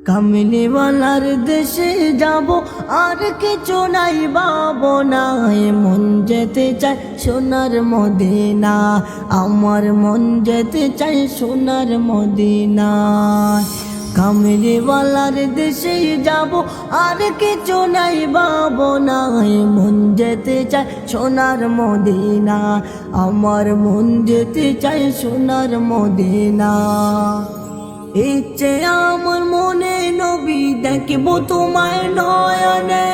কামলিওয়ালার দেশে যাব, আর কিছু নাই ভাবনায়। মন যেতে চায় সোনার মদিনা, আমার মন যেতে চায় সোনার মদিনা। কামলিওয়ালার দেশে যাব, আর কিছু নাই ভাবনায়। মন যেতে চায় সোনার মদিনা, আমার মন যেতে চায় সোনার মদিনা। ইচ্ছে আমার মনে নবী দেখবো তোমায় নয়নে,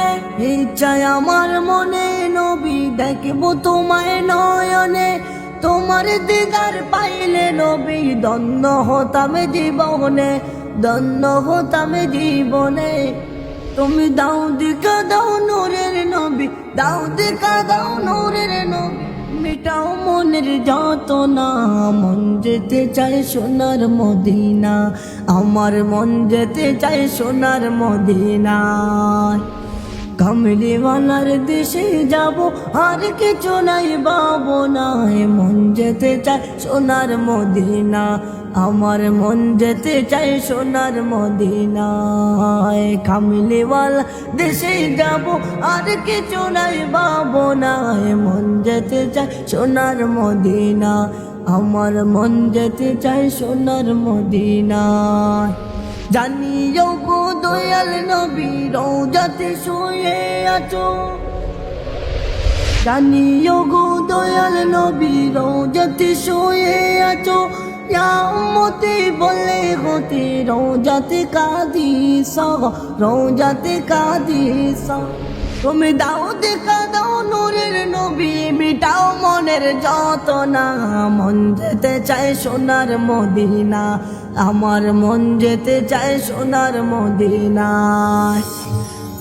ইচ্ছা আমার মনে নবী দেখবো তোমায় নয়নে। তোমার দিদার পাইলে নবী ধন্য হতাম জীবনে, ধন্য হতাম জীবনে। তুমি দাও দেখা দাও নূরের নবী, দাও দেখা দাও নূরের নবী, মিটাও মনের যাতনা। মন যেতে চায় সোনার মদিনা, আমার মন যেতে চায় সোনার মদিনা। কামলিওয়ালার দেশে যাব, আর কিছু নাই ভাবনায়। মন যেতে চায় সোনার মদিনা, আমার মন যেতে চায় সোনার মদিনায়। কামলিওয়ালা দেশে যাব, আর কিছু নাই ভাবনায়। মন যেতে চায় সোনার মদিনা, আমার মন যেতে চায় সোনার মদিনায়। জানিও গো দয়াল নবী রওজাতে শুয়ে আছো, জানিও গো দয়াল নবী রওজাতে শুয়ে আছো। ইয়া উম্মতি বলে হতে রওজাতে কাঁদিস, রওজাতে কাঁদিস। তুমি দাও দেখা দাও নূরের নবী, মিটাও মনের যতনা। মন যেতে চায় সোনার মদিনা, আমার মন যেতে চায় সোনার মদিনা।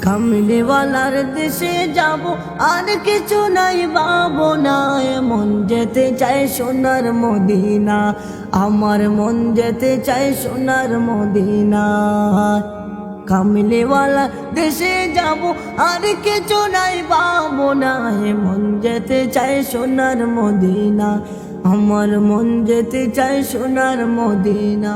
কামলিওয়ালার দেশে যাব, আর কিছু নাই ভাবনায়। মন যেতে চায় সোনার মদিনা, আমার মন যেতে চায় সোনার মদিনা। কামলিওয়ালা দেশে যাব, আর কিছু নাই ভাবনায়। মন যেতে চায় সোনার মদিনা, আমার মন যেতে চায় সোনার মদিনা।